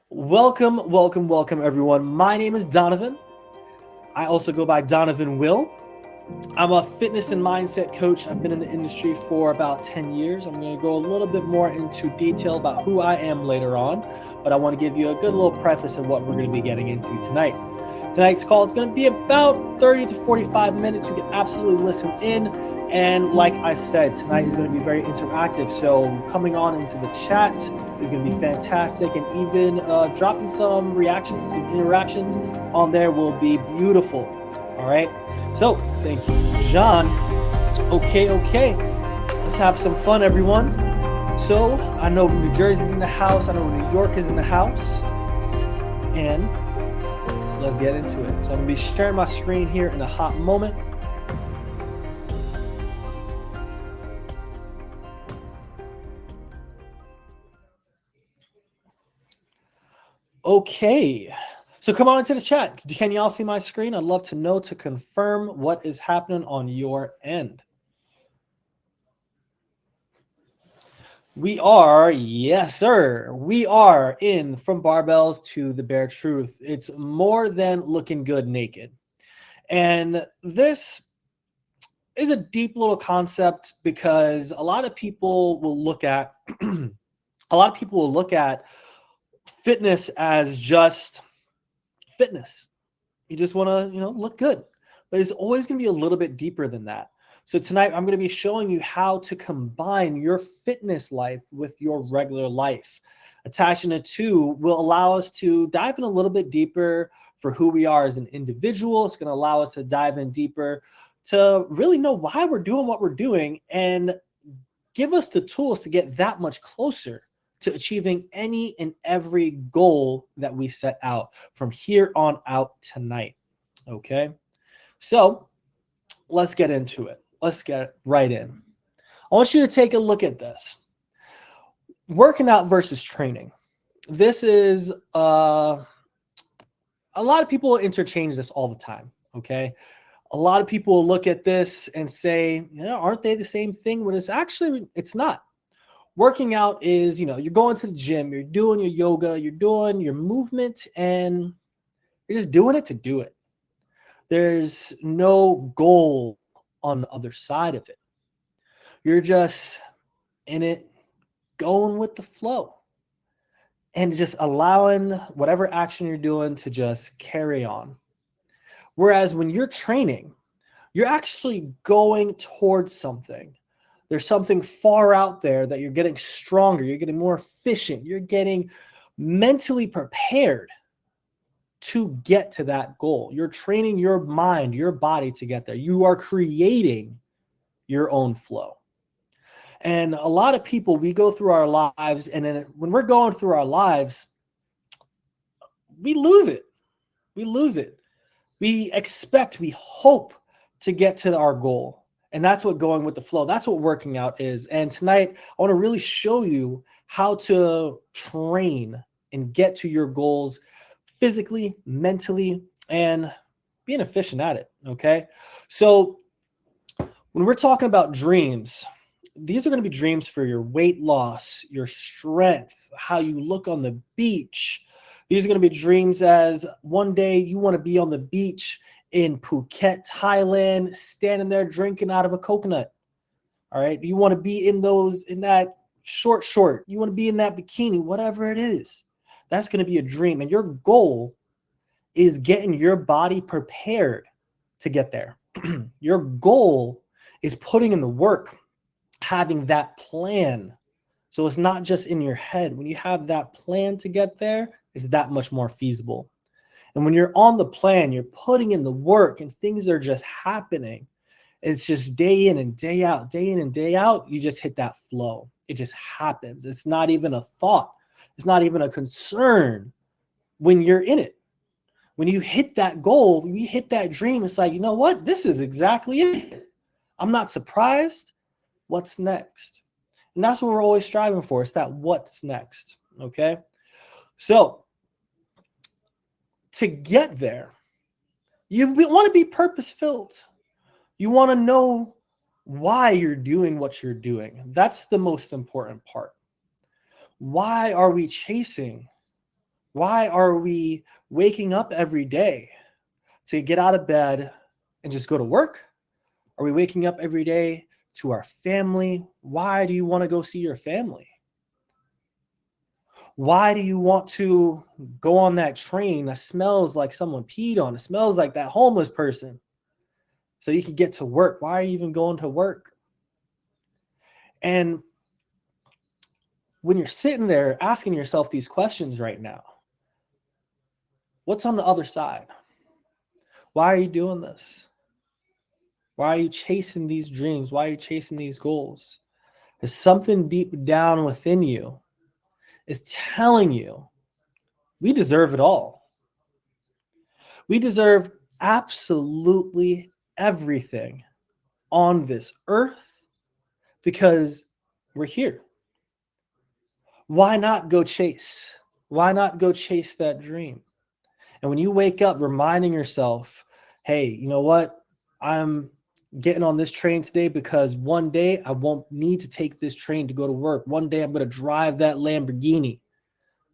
Welcome, everyone. My name is Donovan. I also go by Donovan Will. I'm a fitness and mindset coach. I've been in the industry for about 10 years. I'm going to go a little bit more into detail about who I am later on, but I want to give you a good little preface of what we're going to be getting into tonight. Tonight's call is going to be about 30 to 45 minutes. You can absolutely listen in. And like I said, tonight is going to be very interactive. So coming on into the chat is going to be fantastic. And even dropping some reactions, some interactions on there will be beautiful. All right. So thank you, John. Okay. Let's have some fun, everyone. So I know New Jersey's in the house. I know New York is in the house. And let's get into it. So I'm going to be sharing my screen here in a hot moment. Okay. So come on into the chat. Can y'all see my screen? I'd love to know to confirm what is happening on your end. We are, yes, sir. We are in From Barbells to the Bare Truth. It's more than looking good naked. And this is a deep little concept because a lot of people will look at fitness as just fitness. You just want to, look good. But it's always going to be a little bit deeper than that. So tonight I'm going to be showing you how to combine your fitness life with your regular life. Attaching the two will allow us to dive in a little bit deeper for who we are as an individual. It's going to allow us to dive in deeper to really know why we're doing what we're doing and give us the tools to get that much closer to achieving any and every goal that we set out from here on out tonight. Okay, so let's get into it. Let's get right in. I want you to take a look at this. Working out versus training. This is a lot of people interchange this all the time. Okay, a lot of people look at this and say, aren't they the same thing? When it's not. Working out is, you're going to the gym, you're doing your yoga, you're doing your movement, and you're just doing it to do it. There's no goal on the other side of it. You're just in it, going with the flow, and just allowing whatever action you're doing to just carry on. Whereas when you're training, you're actually going towards something. There's something far out there that you're getting stronger, you're getting more efficient, you're getting mentally prepared to get to that goal. You're training your mind, your body to get there. You are creating your own flow. And a lot of people, we go through our lives, and then when we're going through our lives, we lose it. We expect, we hope to get to our goal. And that's what going with the flow, that's what working out is. And tonight, I want to really show you how to train and get to your goals physically, mentally, and being efficient at it, okay? So when we're talking about dreams, these are going to be dreams for your weight loss, your strength, how you look on the beach. These are going to be dreams as one day you want to be on the beach in Phuket, Thailand, standing there drinking out of a coconut. All right. You want to be in that short. You want to be in that bikini, whatever it is. That's going to be a dream. And your goal is getting your body prepared to get there. Your goal is putting in the work, having that plan. So it's not just in your head. When you have that plan to get there, it's that much more feasible. And when you're on the plan, you're putting in the work and things are just happening. It's just day in and day out, you just hit that flow. It just happens. It's not even a thought. It's not even a concern when you're in it. When you hit that goal, you hit that dream, it's like, you know what? This is exactly it. I'm not surprised. What's next? And that's what we're always striving for. It's that what's next, okay? So to get there, you want to be purpose-filled. You want to know why you're doing what you're doing. That's the most important part. Why are we chasing? Why are we waking up every day to get out of bed and just go to work? Are we waking up every day to our family? Why do you want to go see your family? Why do you want to go on that train that smells like someone peed on? It smells like that homeless person. So you can get to work. Why are you even going to work? And when you're sitting there asking yourself these questions right now, what's on the other side? Why are you doing this? Why are you chasing these dreams? Why are you chasing these goals? There's something deep down within you is telling you we deserve it all. We deserve absolutely everything on this earth because we're here. Why not go chase? Why not go chase that dream? And when you wake up reminding yourself, hey, you know what? I'm getting on this train today because one day I won't need to take this train to go to work. One day I'm going to drive that Lamborghini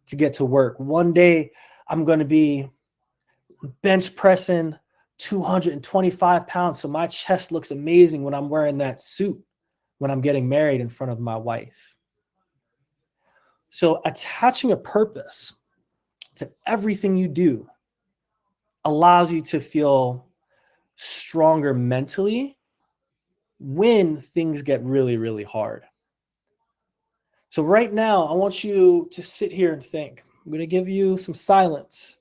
to get to work. One day I'm going to be bench pressing 225 pounds so my chest looks amazing when I'm wearing that suit when I'm getting married in front of my wife. So attaching a purpose to everything you do allows you to feel stronger mentally when things get really, really hard. So right now, I want you to sit here and think. I'm going to give you some silence.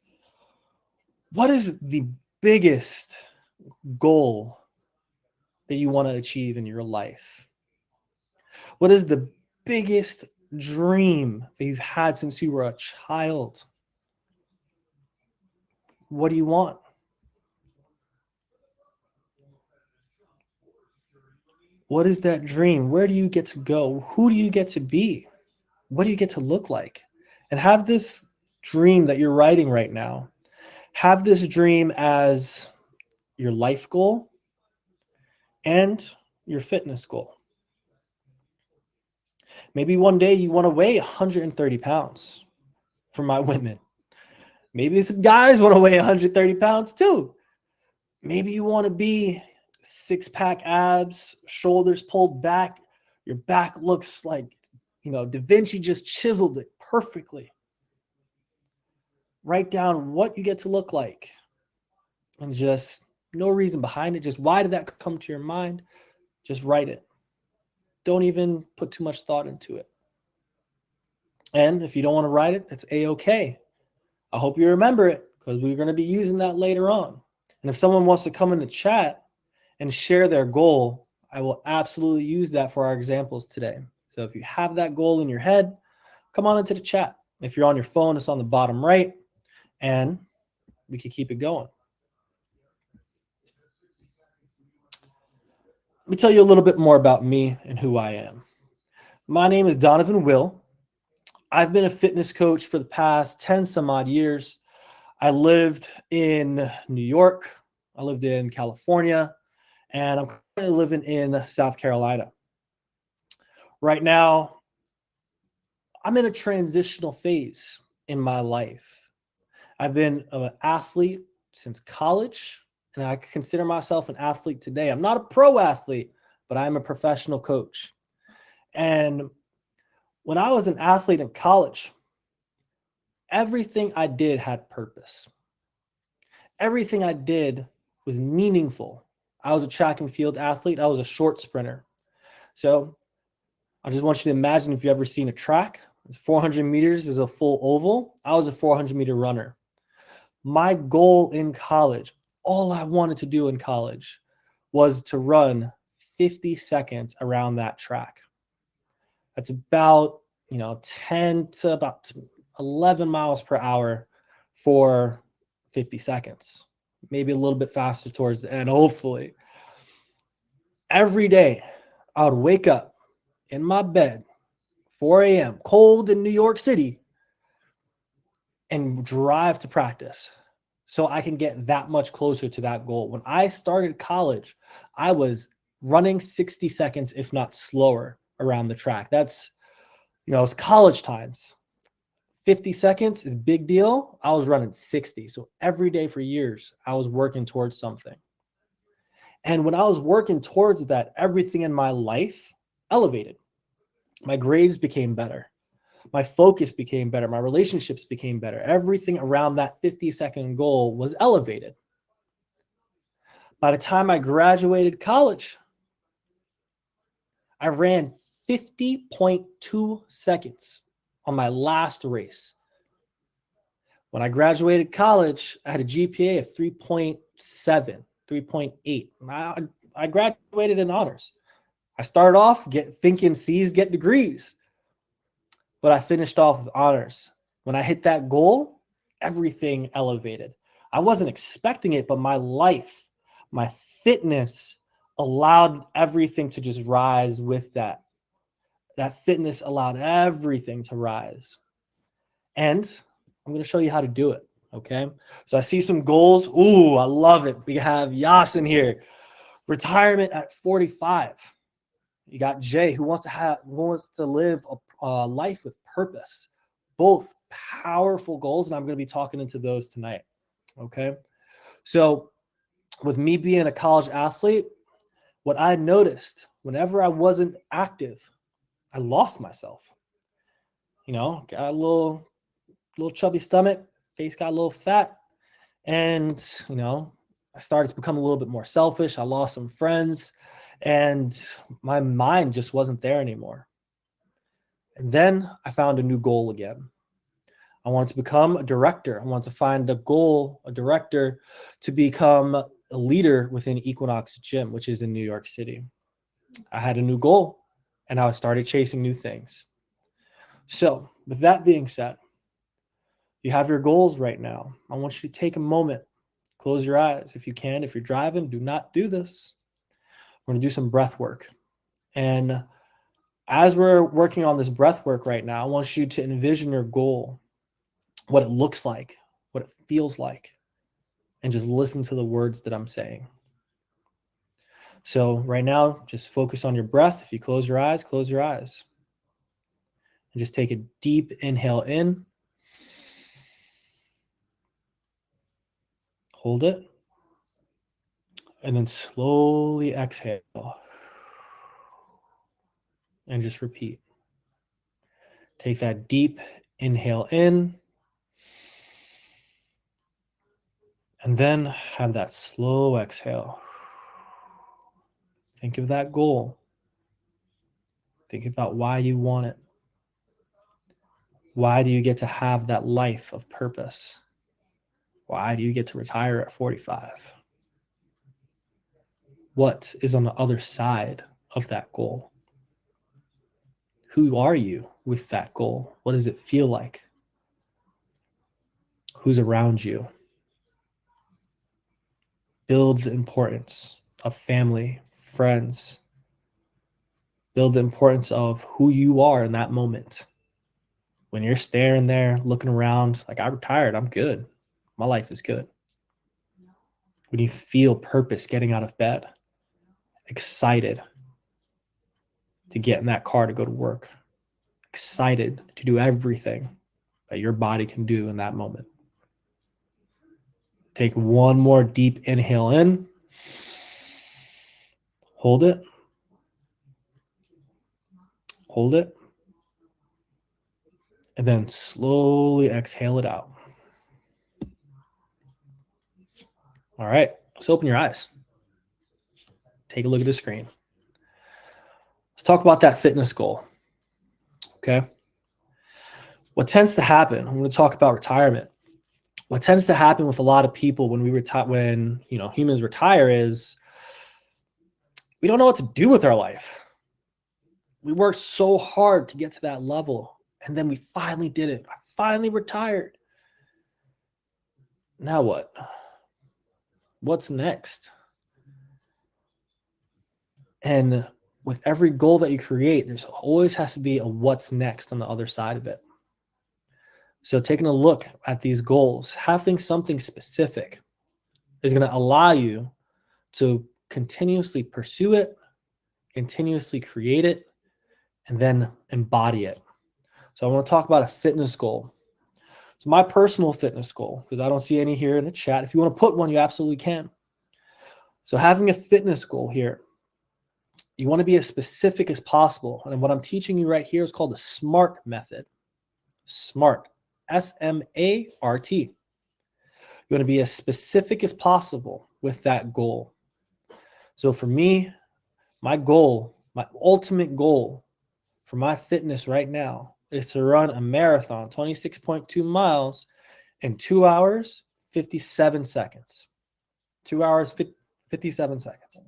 What is the biggest goal that you want to achieve in your life? What is the biggest dream that you've had since you were a child? What do you want? What is that dream? Where do you get to go? Who do you get to be? What do you get to look like? And have this dream that you're writing right now, have this dream as your life goal and your fitness goal. Maybe one day you want to weigh 130 pounds for my women. Maybe some guys want to weigh 130 pounds too. Maybe you want to be six-pack abs, shoulders pulled back. Your back looks like, Da Vinci just chiseled it perfectly. Write down what you get to look like and just no reason behind it. Just why did that come to your mind? Just write it. Don't even put too much thought into it. And if you don't want to write it, that's A-okay. I hope you remember it because we're going to be using that later on. And if someone wants to come in the chat and share their goal, I will absolutely use that for our examples today. So if you have that goal in your head, come on into the chat. If you're on your phone, it's on the bottom right, and we can keep it going. Let me tell you a little bit more about me and who I am. My name is Donovan Will. I've been a fitness coach for the past 10 some odd years. I lived in New York. I lived in California, and I'm currently living in South Carolina. Right now, I'm in a transitional phase in my life. I've been an athlete since college, and I consider myself an athlete today. I'm not a pro athlete, but I'm a professional coach. And when I was an athlete in college, everything I did had purpose. Everything I did was meaningful. I was a track and field athlete. I was a short sprinter. So I just want you to imagine if you've ever seen a track. 400 meters is a full oval. I was a 400-meter runner. My goal in college, all I wanted to do in college was to run 50 seconds around that track. That's about 10 to about 11 miles per hour for 50 seconds, maybe a little bit faster towards the end, hopefully. Every day, I would wake up in my bed, 4 a.m., cold in New York City, and drive to practice so I can get that much closer to that goal. When I started college, I was running 60 seconds, if not slower, around the track. That's It's college times. 50 seconds is big deal. I was running 60. So every day for years, I was working towards something. And when I was working towards that, everything in my life elevated. My grades became better. My focus became better. My relationships became better. Everything around that 50-second goal was elevated. By the time I graduated college, I ran 50.2 seconds on my last race. When I graduated college, I had a GPA of 3.7, 3.8. I graduated in honors. I started off thinking C's get degrees, but I finished off with honors. When I hit that goal, everything elevated. I wasn't expecting it, but my life, my fitness allowed everything to just rise with that. That fitness allowed everything to rise. And I'm going to show you how to do it. Okay. So I see some goals. Ooh, I love it. We have Yasin here. Retirement at 45. You got Jay who wants to live a life with purpose. Both powerful goals, and I'm going to be talking into those tonight. Okay. So with me being a college athlete, what I noticed whenever I wasn't active, I lost myself. Got a little chubby stomach, face got a little fat, and I started to become a little bit more selfish. I lost some friends, and my mind just wasn't there anymore. And then I found a new goal again. I wanted to become a director. I wanted to find a director to become a leader within Equinox Gym, which is in New York City. I had a new goal, and I started chasing new things. So with that being said, you have your goals right now. I want you to take a moment, close your eyes if you can. If you're driving, do not do this. We're going to do some breath work. And as we're working on this breath work right now, I want you to envision your goal, what it looks like, what it feels like, and just listen to the words that I'm saying. So right now, just focus on your breath. If you close your eyes, close your eyes. And just take a deep inhale in. Hold it. And then slowly exhale. And just repeat. Take that deep inhale in. And then have that slow exhale. Think of that goal. Think about why you want it. Why do you get to have that life of purpose? Why do you get to retire at 45? What is on the other side of that goal? Who are you with that goal? What does it feel like? Who's around you? Build the importance of family, friends. Build the importance of who you are in that moment. When you're staring there, looking around, like, I'm retired, I'm good. My life is good. When you feel purpose getting out of bed, excited to get in that car to go to work, excited to do everything that your body can do in that moment. Take one more deep inhale in. Hold it. Hold it. And then slowly exhale it out. All right. Let's open your eyes. Take a look at the screen. Let's talk about that fitness goal. Okay. What tends to happen, I'm going to talk about retirement. What tends to happen with a lot of people when humans retire is we don't know what to do with our life. We worked so hard to get to that level, and then we finally did it. I finally retired. Now what? What's next? And with every goal that you create, there's always has to be a what's next on the other side of it. So taking a look at these goals, having something specific is going to allow you to continuously pursue it, continuously create it, and then embody it. So I want to talk about a fitness goal. So my personal fitness goal, because I don't see any here in the chat. If you want to put one, you absolutely can. So having a fitness goal here, you want to be as specific as possible. And what I'm teaching you right here is called the SMART method. SMART, SMART. You want to be as specific as possible with that goal. So for me, my goal, my ultimate goal for my fitness right now is to run a marathon, 26.2 miles in 2 hours, 57 seconds. 2 hours, 57 seconds.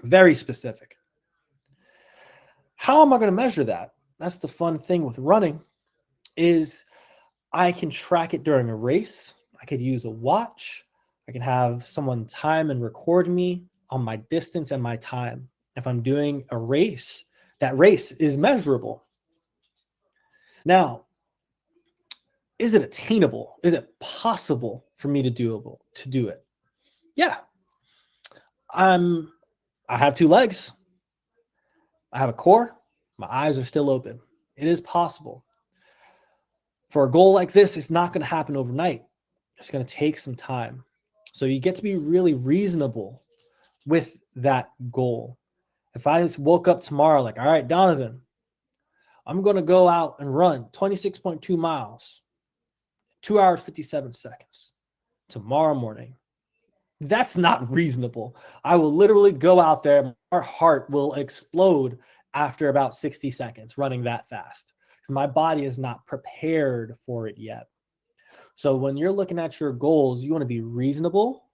Very specific. How am I going to measure that? That's the fun thing with running is I can track it during a race. I could use a watch. I can have someone time and record me on my distance and my time. If I'm doing a race, that race is measurable. Now, is it attainable? Is it possible for me to do it? Yeah. I have 2 legs. I have a core. My eyes are still open. It is possible. For a goal like this, it's not going to happen overnight. It's going to take some time. So you get to be really reasonable with that goal. If I just woke up tomorrow like, all right, Donovan, I'm going to go out and run 26.2 miles, 2 hours, 57 seconds tomorrow morning. That's not reasonable. I will literally go out there. My heart will explode after about 60 seconds running that fast because my body is not prepared for it yet. So when you're looking at your goals, you want to be reasonable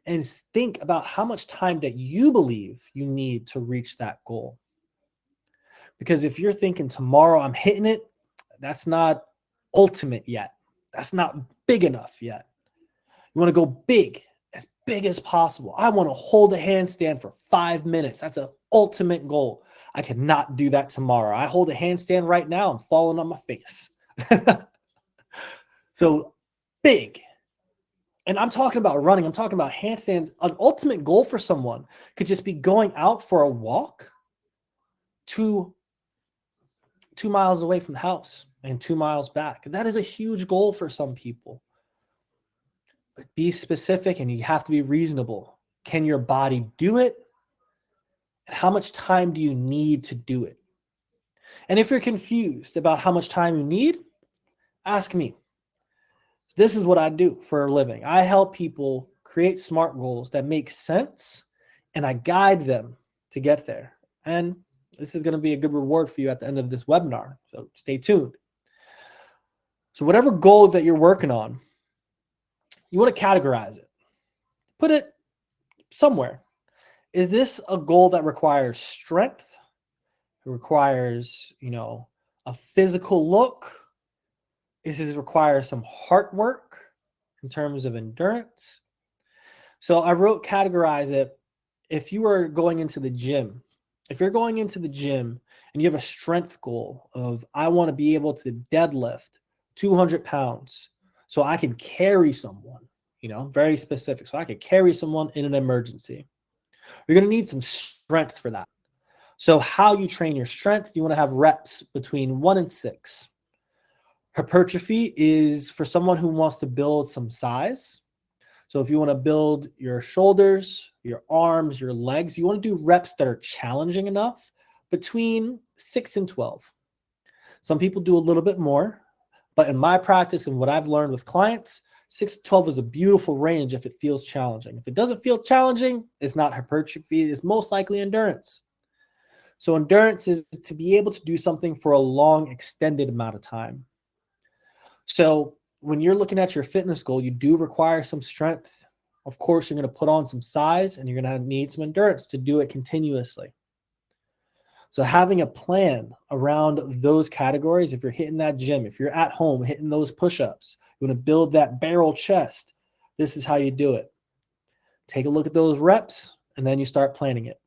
and think about how much time that you believe you need to reach that goal. Because if you're thinking tomorrow I'm hitting it, that's not ultimate yet. That's not big enough yet. You want to go big as possible. I want to hold a handstand for 5 minutes. That's an ultimate goal. I cannot do that tomorrow. I hold a handstand right now. I'm falling on my face. So big. And I'm talking about running. I'm talking about handstands. An ultimate goal for someone could just be going out for a walk 2 miles away from the house and 2 miles back. That is a huge goal for some people. But be specific and you have to be reasonable. Can your body do it? And how much time do you need to do it? And if you're confused about how much time you need, ask me. This is what I do for a living. I help people create SMART goals that make sense, and I guide them to get there. And this is going to be a good reward for you at the end of this webinar, so stay tuned. So whatever goal that you're working on, you want to categorize it. Put it somewhere. Is this a goal that requires strength? It requires, a physical look? Does this require some heart work in terms of endurance? So I wrote categorize it. If you are going into the gym, if you're going into the gym and you have a strength goal of I want to be able to deadlift 200 pounds so I can carry someone, very specific. So I could carry someone in an emergency. You're going to need some strength for that. So how you train your strength, you want to have reps between 1 and 6. Hypertrophy is for someone who wants to build some size. So if you want to build your shoulders, your arms, your legs, you want to do reps that are challenging enough between 6 and 12. Some people do a little bit more, but in my practice and what I've learned with clients, 6 to 12 is a beautiful range if it feels challenging. If it doesn't feel challenging, it's not hypertrophy. It's most likely endurance. So endurance is to be able to do something for a long, extended amount of time. So when you're looking at your fitness goal, you do require some strength. Of course, you're going to put on some size and you're going to need some endurance to do it continuously. So having a plan around those categories, if you're hitting that gym, if you're at home hitting those push-ups, you want to build that barrel chest, this is how you do it. Take a look at those reps and then you start planning it.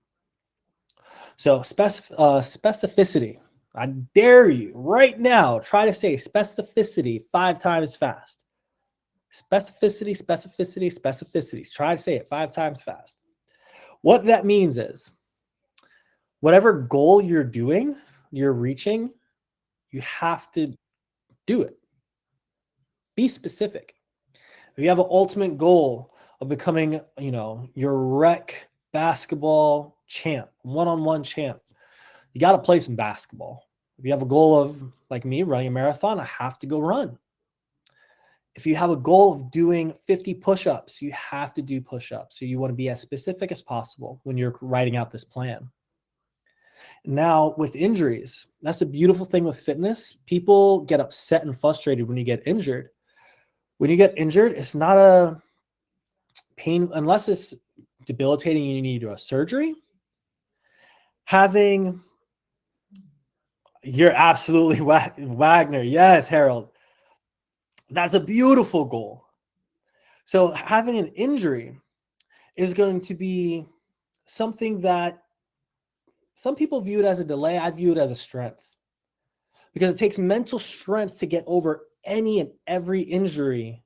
So specificity. I dare you right now, try to say specificity 5 times fast. Specificity, specificity, specificity. Try to say it 5 times fast. What that means is whatever goal you're doing, you're reaching, You have to do it. Be specific. If you have an ultimate goal of becoming, your rec basketball champ, one-on-one champ, you got to play some basketball. If you have a goal of, like me, running a marathon, I have to go run. If you have a goal of doing 50 push-ups, you have to do push-ups. So you want to be as specific as possible when you're writing out this plan. Now, with injuries, that's the beautiful thing with fitness. People get upset and frustrated when you get injured. When you get injured, it's not a pain, unless it's debilitating and you need to do a surgery. You're absolutely Wagner. Yes, Harold. That's a beautiful goal. So having an injury is going to be something that some people view it as a delay. I view it as a strength, because it takes mental strength to get over any and every injury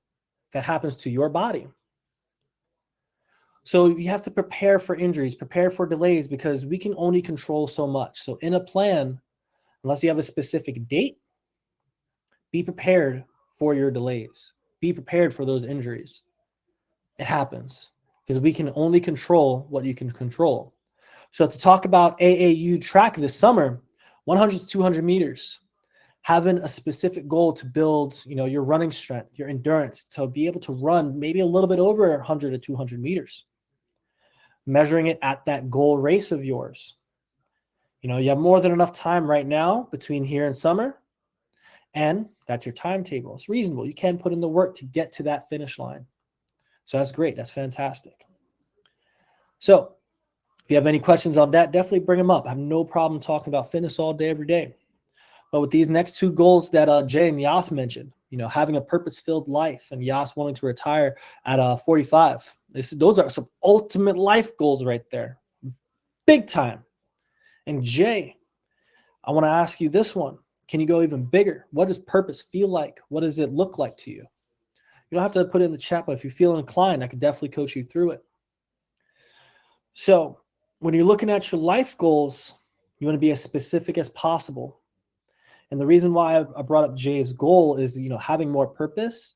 that happens to your body. So you have to prepare for injuries, prepare for delays, because we can only control so much. So in a plan, unless you have a specific date, be prepared for your delays. Be prepared for those injuries. It happens because we can only control what you can control. So to talk about AAU track this summer, 100 to 200 meters, having a specific goal to build, your running strength, your endurance, to be able to run maybe a little bit over 100 to 200 meters, measuring it at that goal race of yours. You have more than enough time right now between here and summer, and that's your timetable. It's reasonable. You can put in the work to get to that finish line. So that's great. That's fantastic. So if you have any questions on that, definitely bring them up. I have no problem talking about fitness all day, every day. But with these next two goals that Jay and Yas mentioned, having a purpose-filled life, and Yas wanting to retire at 45, those are some ultimate life goals right there. Big time. And Jay, I want to ask you this one. Can you go even bigger? What does purpose feel like? What does it look like to you? You don't have to put it in the chat, but if you feel inclined, I could definitely coach you through it. So when you're looking at your life goals, you want to be as specific as possible. And the reason why I brought up Jay's goal is, having more purpose.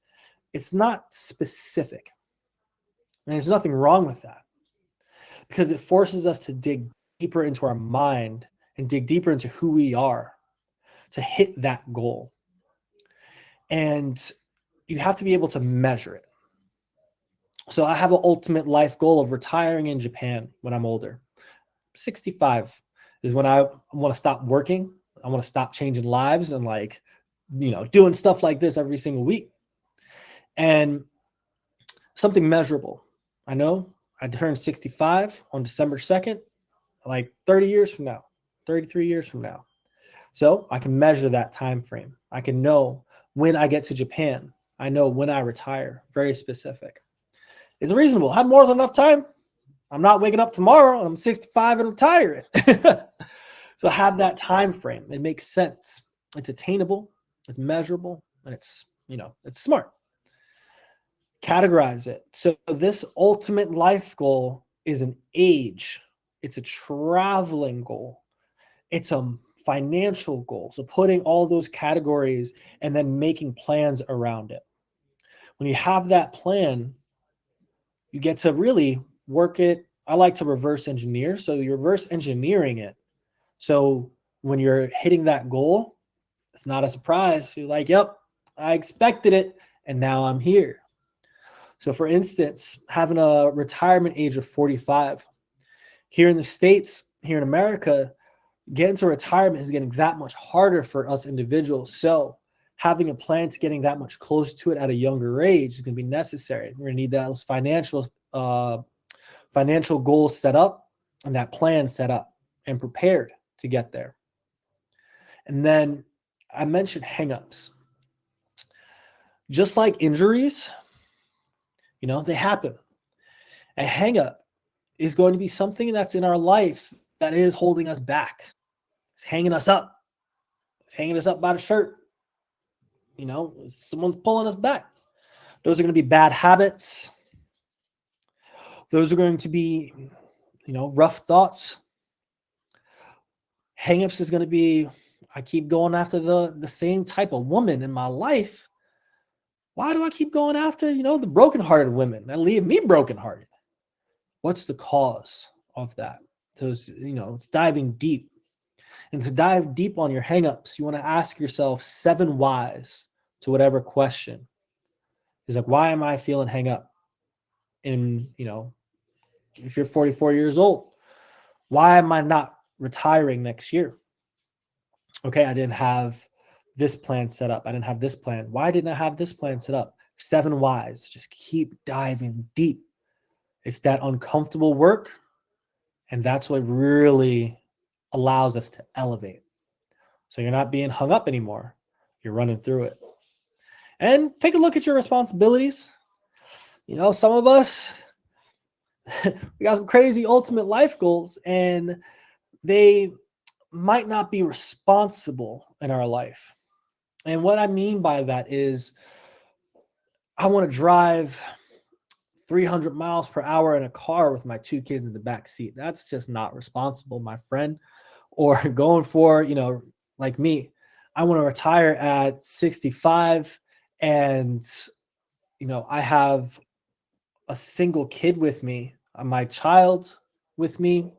It's not specific. And there's nothing wrong with that, because it forces us to dig deeper into our mind and dig deeper into who we are to hit that goal. And you have to be able to measure it. So I have an ultimate life goal of retiring in Japan when I'm older. 65 is when I want to stop working. I want to stop changing lives and doing stuff like this every single week. And something measurable. I know I turned 65 on December 2nd, like 30 years from now, 33 years from now. So I can measure that time frame. I can know when I get to Japan. I know when I retire. Very specific. It's reasonable. I have more than enough time. I'm not waking up tomorrow. I'm 65 and retiring. So have that time frame. It makes sense. It's attainable. It's measurable. And it's smart. Categorize it. So this ultimate life goal is an age. It's a traveling goal. It's a financial goal. So putting all those categories and then making plans around it. When you have that plan, you get to really work it. I like to reverse engineer. So you're reverse engineering it. So when you're hitting that goal, it's not a surprise. You're like, yep, I expected it. And now I'm here. So for instance, having a retirement age of 45 here in the States, here in America, getting to retirement is getting that much harder for us individuals. So having a plan to getting that much close to it at a younger age is going to be necessary. We're going to need those financial goals set up and that plan set up and prepared to get there. And then I mentioned hangups. Just like injuries, they happen. A hangup is going to be something that's in our life that is holding us back. It's hanging us up. It's hanging us up by the shirt. Someone's pulling us back. Those are going to be bad habits. Those are going to be, rough thoughts. Hangups is going to be, I keep going after the same type of woman in my life. Why do I keep going after, the brokenhearted women that leave me brokenhearted? What's the cause of that? Those, it's diving deep. And to dive deep on your hangups, you want to ask yourself 7 whys to whatever question. Is like, why am I feeling hang up? And, if you're 44 years old, why am I not retiring next year? Okay, I didn't have this plan set up. I didn't have this plan. Why didn't I have this plan set up? 7 whys. Just keep diving deep. It's that uncomfortable work, and that's what really allows us to elevate. So you're not being hung up anymore. You're running through it. And take a look at your responsibilities. Some of us, we got some crazy ultimate life goals, and they might not be responsible in our life. And what I mean by that is, I want to drive 300 miles per hour in a car with my 2 kids in the back seat. That's just not responsible, my friend. Or going for, like me, I want to retire at 65 and, I have a single kid with me, my child with me,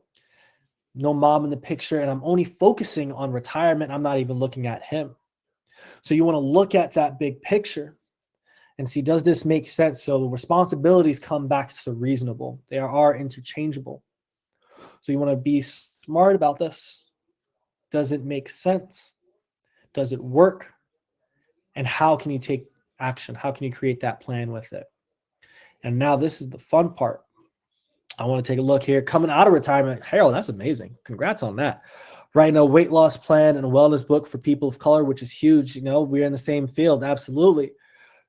no mom in the picture, and I'm only focusing on retirement. I'm not even looking at him. So you want to look at that big picture and see, does this make sense? So the responsibilities come back to reasonable. They are interchangeable. So you want to be smart about this. Does it make sense? Does it work? And how can you take action? How can you create that plan with it? And now this is the fun part. I want to take a look here. Coming out of retirement, Harold, that's amazing. Congrats on that. Writing a weight loss plan and a wellness book for people of color, which is huge. We're in the same field. Absolutely.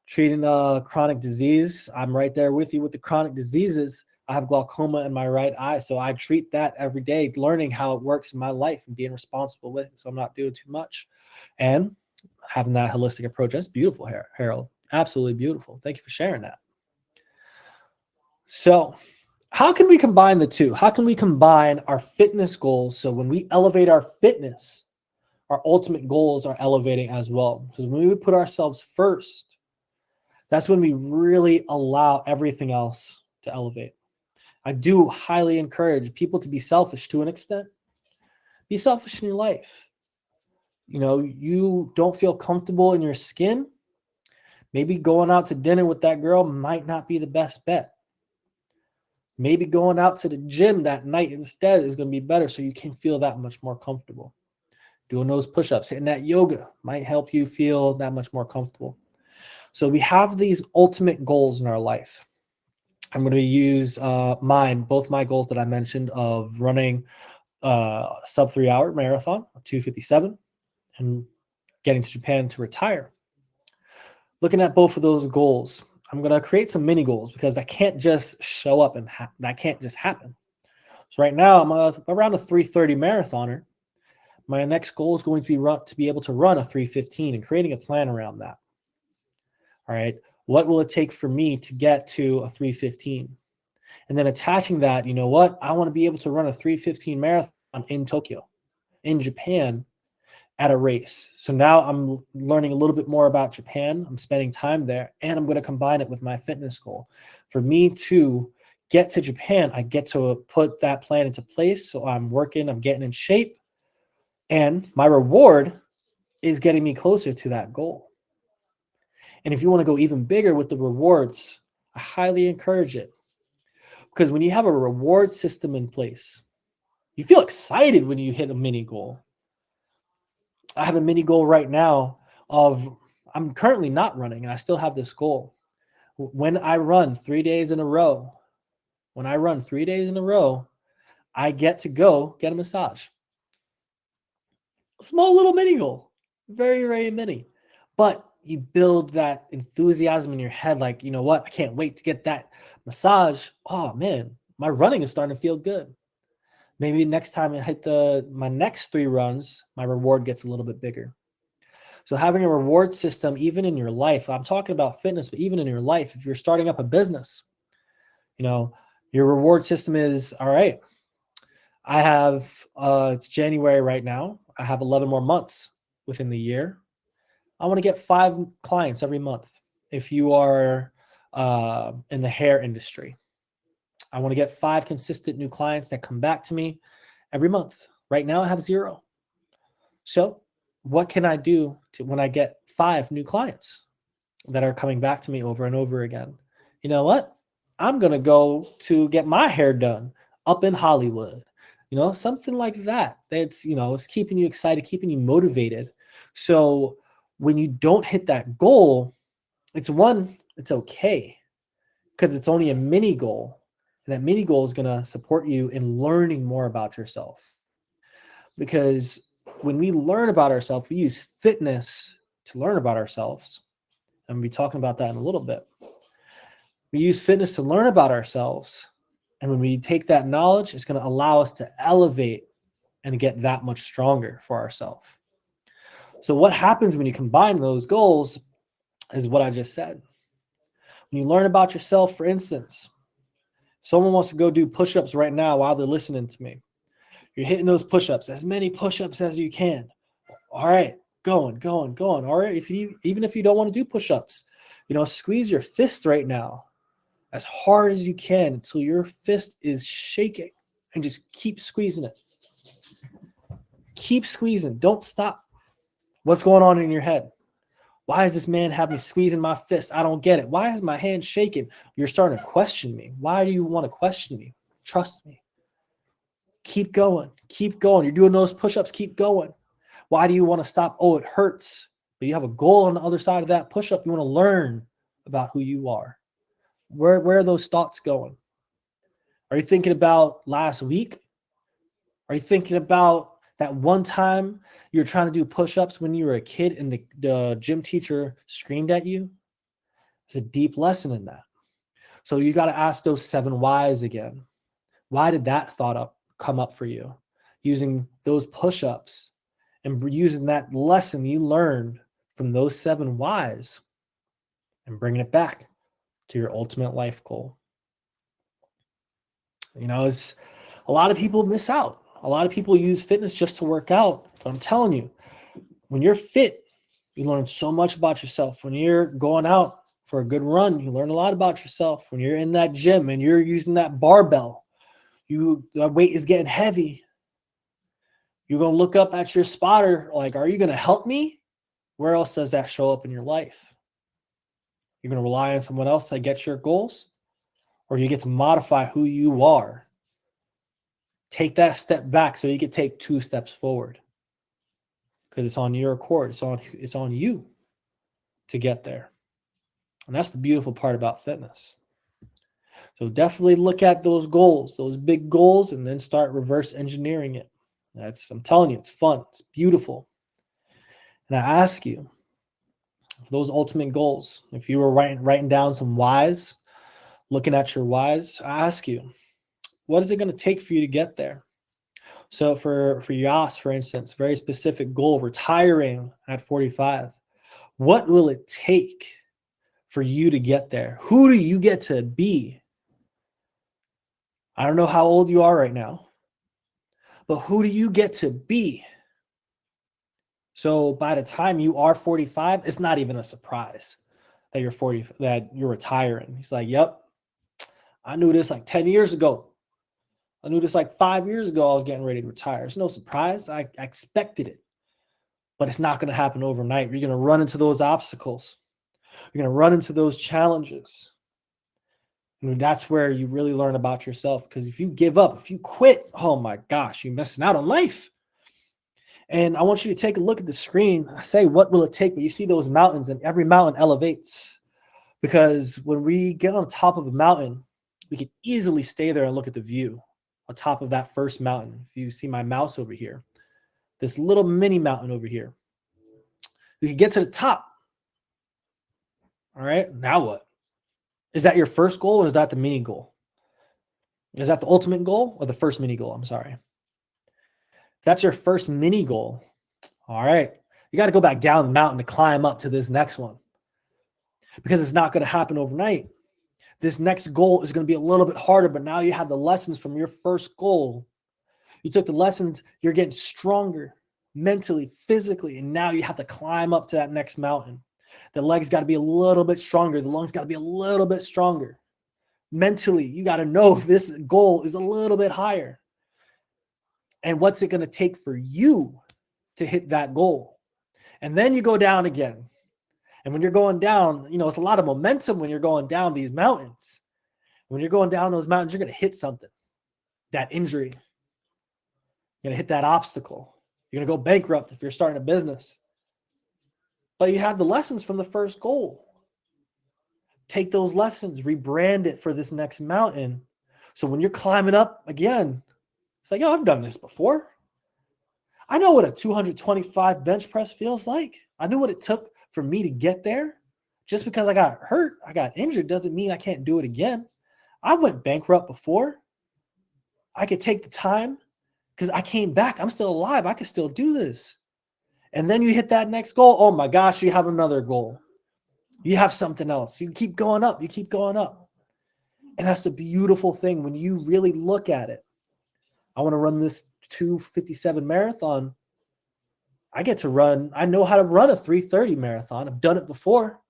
Treating chronic disease. I'm right there with you with the chronic diseases. I have glaucoma in my right eye, so I treat that every day, learning how it works in my life and being responsible with it, so I'm not doing too much. And having that holistic approach. That's beautiful, Harold. Absolutely beautiful. Thank you for sharing that. So how can we combine the two? How can we combine our fitness goals so when we elevate our fitness, our ultimate goals are elevating as well? Because when we put ourselves first, that's when we really allow everything else to elevate. I do highly encourage people to be selfish to an extent. Be selfish in your life. You don't feel comfortable in your skin. Maybe going out to dinner with that girl might not be the best bet. Maybe going out to the gym that night instead is going to be better so you can feel that much more comfortable. Doing those push-ups, hitting that yoga might help you feel that much more comfortable. So we have these ultimate goals in our life. I'm going to use both my goals that I mentioned of running sub 3-hour marathon, 2:57, and getting to Japan to retire. Looking at both of those goals, I'm going to create some mini goals because that can't just show up and that can't just happen. So right now I'm around a 3:30 marathoner. My next goal is going to be able to run a 3:15 and creating a plan around that. All right. What will it take for me to get to a 3:15? And then attaching that, I want to be able to run a 3:15 marathon in Tokyo, in Japan, at a race. So now I'm learning a little bit more about Japan. I'm spending time there, and I'm going to combine it with my fitness goal. For me to get to Japan, I get to put that plan into place. So I'm working, I'm getting in shape, and my reward is getting me closer to that goal. And if you want to go even bigger with the rewards, I highly encourage it. Because when you have a reward system in place, you feel excited when you hit a mini goal. I have a mini goal right now of I'm currently not running, and I still have this goal. When I run 3 days in a row, I get to go get a massage. A small little mini goal. Very, very mini. But you build that enthusiasm in your head, like, I can't wait to get that massage. Oh man, my running is starting to feel good. Maybe next time I hit my next 3 runs, my reward gets a little bit bigger. So having a reward system, even in your life, I'm talking about fitness, but even in your life, if you're starting up a business, your reward system is, all right, I have, it's January right now. I have 11 more months. within the year, I want to get 5 clients every month. If you are in the hair industry, I want to get 5 consistent new clients that come back to me every month. Right now, I have 0. So what can I do when I get 5 new clients that are coming back to me over and over again? You know what? I'm going to go to get my hair done up in Hollywood, something like that. That's, it's keeping you excited, keeping you motivated. So when you don't hit that goal, it's okay because it's only a mini goal. And that mini goal is going to support you in learning more about yourself. Because when we learn about ourselves, we use fitness to learn about ourselves. And we'll be talking about that in a little bit. We use fitness to learn about ourselves. And when we take that knowledge, it's going to allow us to elevate and get that much stronger for ourselves. So what happens when you combine those goals is what I just said. When you learn about yourself, for instance, someone wants to go do push-ups right now while they're listening to me. You're hitting those push-ups, as many push-ups as you can. All right, going. All right, even if you don't want to do push-ups, squeeze your fist right now as hard as you can until your fist is shaking, and just keep squeezing it. Keep squeezing. Don't stop. What's going on in your head? Why is this man having me squeezing my fist? I don't get it. Why is my hand shaking? You're starting to question me. Why do you want to question me? Trust me. Keep going. Keep going. You're doing those push-ups. Keep going. Why do you want to stop? Oh, it hurts. But you have a goal on the other side of that push-up. You want to learn about who you are. Where are those thoughts going? Are you thinking about last week? Are you thinking about that one time you were trying to do push-ups when you were a kid and the gym teacher screamed at you? There's a deep lesson in that. So you got to ask those 7 whys again. Why did that thought come up for you? Using those push-ups and using that lesson you learned from those 7 whys and bringing it back to your ultimate life goal. It's a lot of people miss out. A lot of people use fitness just to work out. But I'm telling you, when you're fit, you learn so much about yourself. When you're going out for a good run, you learn a lot about yourself. When you're in that gym and you're using that barbell, the weight is getting heavy. You're going to look up at your spotter like, are you going to help me? Where else does that show up in your life? You're going to rely on someone else to get your goals, or you get to modify who you are. Take that step back so you can take 2 steps forward, because it's on your accord. It's on you to get there. And that's the beautiful part about fitness. So definitely look at those goals, those big goals, and then start reverse engineering it. I'm telling you, it's fun. It's beautiful. And I ask you, those ultimate goals, if you were writing down some whys, looking at your whys, I ask you, what is it going to take for you to get there? So for Yas, for instance, very specific goal, retiring at 45. What will it take for you to get there? Who do you get to be? I don't know how old you are right now, but who do you get to be? So by the time you are 45, it's not even a surprise that you're 40, that you're retiring. He's like, yep, I knew this like 10 years ago. I knew this like 5 years ago. I was getting ready to retire. It's no surprise. I expected it, but it's not going to happen overnight. You're going to run into those obstacles. You're going to run into those challenges. And that's where you really learn about yourself. Because if you give up, if you quit, oh my gosh, you're missing out on life. And I want you to take a look at the screen. I say, what will it take? But you see those mountains, and every mountain elevates. Because when we get on top of a mountain, we can easily stay there and look at the view on top of that first mountain. If you see my mouse over here, this little mini mountain over here, we can get to the top. All right, now what? Is that your first goal, or is that the mini goal? Is that the ultimate goal or the first mini goal? I'm sorry. If that's your first mini goal, all right, you got to go back down the mountain to climb up to this next one, because it's not going to happen overnight. This next goal is going to be a little bit harder, but now you have the lessons from your first goal. You took the lessons, you're getting stronger. mentally, physically, and now you have to climb up to that next mountain. The legs got to be a little bit stronger. The lungs got to be a little bit stronger. Mentally, you got to know this goal is a little bit higher. And what's it going to take for you to hit that goal? And then you go down again. And when you're going down, it's a lot of momentum when you're going down these mountains. When you're going down those mountains, you're going to hit something, that injury. You're going to hit that obstacle. You're going to go bankrupt if you're starting a business. But you have the lessons from the first goal. Take those lessons, rebrand it for this next mountain. So when you're climbing up again, it's like, I've done this before. I know what a 225 bench press feels like. I knew what it took for me to get there. Just because I got hurt, I got injured, doesn't mean I can't do it again. I went bankrupt before. I could take the time because I came back. I'm still alive. I can still do this. And then you hit that next goal. Oh my gosh, you have another goal. You have something else. You keep going up. You keep going up. And that's the beautiful thing when you really look at it. I want to run this 2:57 marathon. I know how to run a 3:30 marathon. I've done it before.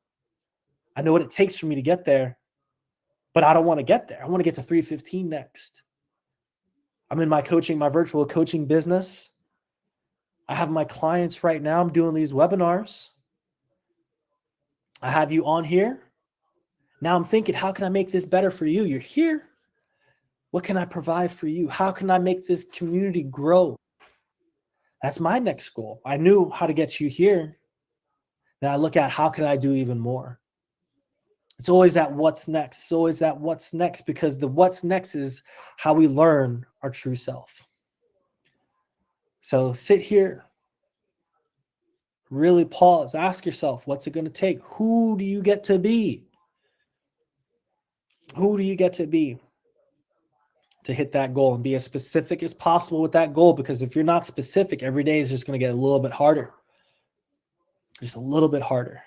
I know what it takes for me to get there, but I don't want to get there. I want to get to 3:15 next. I'm in my virtual coaching business. I have my clients right now. I'm doing these webinars. I have you on here. Now I'm thinking, how can I make this better for you? You're here. What can I provide for you? How can I make this community grow? That's my next goal. I knew how to get you here. Then I look at how can I do even more? It's always that what's next. It's always that what's next, because the what's next is how we learn our true self. So sit here, really pause, ask yourself, what's it going to take? Who do you get to be? Who do you get to be to hit that goal, and be as specific as possible with that goal? Because if you're not specific, every day is just going to get a little bit harder. Just a little bit harder.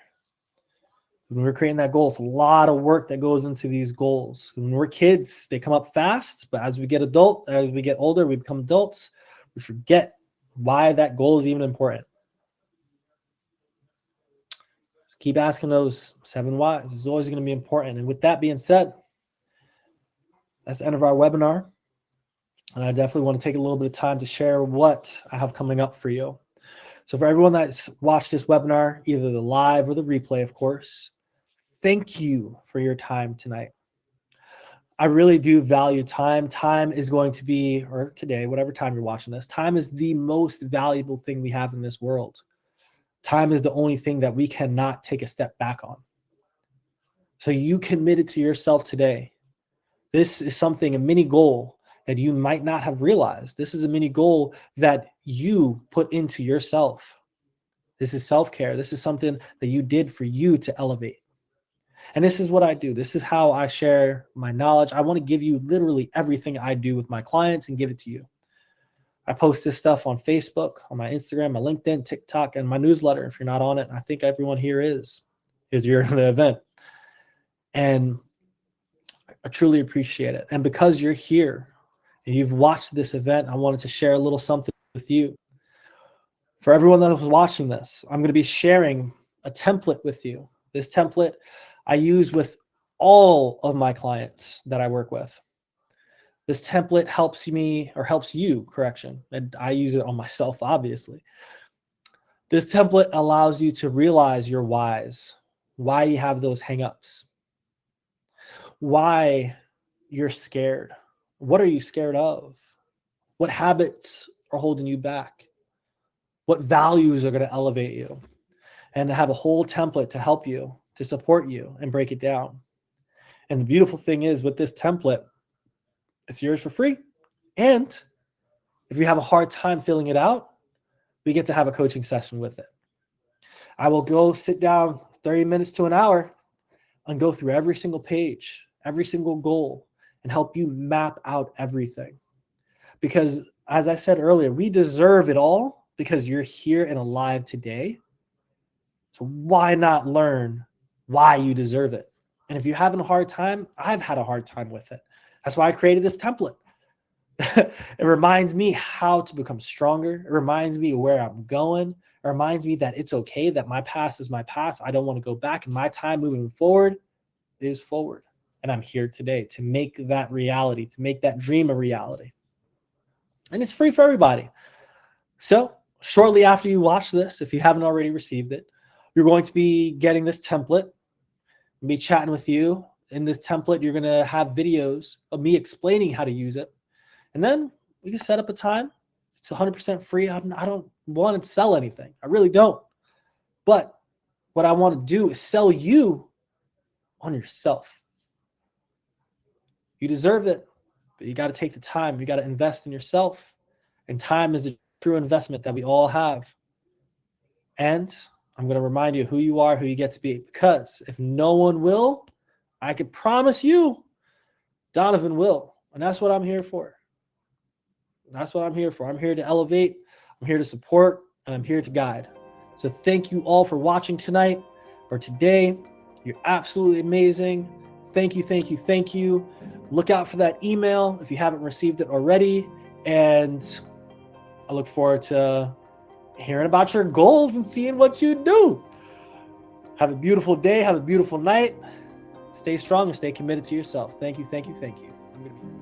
When we're creating that goal, it's a lot of work that goes into these goals. When we're kids, they come up fast, but as we get older, we become adults, we forget why that goal is even important. So keep asking those 7 whys. It's always going to be important. And with that being said, that's the end of our webinar. And I definitely want to take a little bit of time to share what I have coming up for you. So for everyone that's watched this webinar, either the live or the replay, of course, thank you for your time tonight. I really do value time. Time is going to be, or today, whatever time you're watching this, time is the most valuable thing we have in this world. Time is the only thing that we cannot take a step back on. So you committed to yourself today. This is a mini goal that you might not have realized. This is a mini goal that you put into yourself. This is self-care. This is something that you did for you to elevate. And this is what I do. This is how I share my knowledge. I want to give you literally everything I do with my clients and give it to you. I post this stuff on Facebook, on my Instagram, my LinkedIn, TikTok, and my newsletter. If you're not on it, I think everyone here is, because you're in the event. And I truly appreciate it. And because you're here and you've watched this event, I wanted to share a little something with you. For everyone that was watching this, I'm going to be sharing a template with you. This template I use with all of my clients that I work with. This template helps you, and I use it on myself, obviously. This template allows you to realize your whys, why you have those hangups, why you're scared. What are you scared of? What habits are holding you back? What values are going to elevate you? And to have a whole template to help you, to support you, and break it down. And the beautiful thing is, with this template, it's yours for free. And if you have a hard time filling it out, we get to have a coaching session with it. I will go sit down 30 minutes to an hour and go through every single page, every single goal, and help you map out everything. Because as I said earlier, we deserve it all because you're here and alive today. So why not learn why you deserve it? And if you're having a hard time, I've had a hard time with it. That's why I created this template. It reminds me how to become stronger. It reminds me where I'm going. It reminds me that it's okay, that my past is my past. I don't want to go back, and my time moving forward is forward. And I'm here today to make that reality, to make that dream a reality. And it's free for everybody. So shortly after you watch this, if you haven't already received it, you're going to be getting this template. I'll be chatting with you. In this template, you're going to have videos of me explaining how to use it. And then we can set up a time. It's 100% free. I don't want to sell anything. I really don't. But what I want to do is sell you on yourself. You deserve it, but you got to take the time. You got to invest in yourself. And time is a true investment that we all have. And I'm going to remind you who you are, who you get to be. Because if no one will, I can promise you, Donovan will. And that's what I'm here for. That's what I'm here for. I'm here to elevate. I'm here to support. And I'm here to guide. So thank you all for watching tonight or today. You're absolutely amazing. Thank you, thank you, thank you. Look out for that email if you haven't received it already. And I look forward to hearing about your goals and seeing what you do. Have a beautiful day. Have a beautiful night. Stay strong and stay committed to yourself. Thank you, thank you, thank you. I'm going to be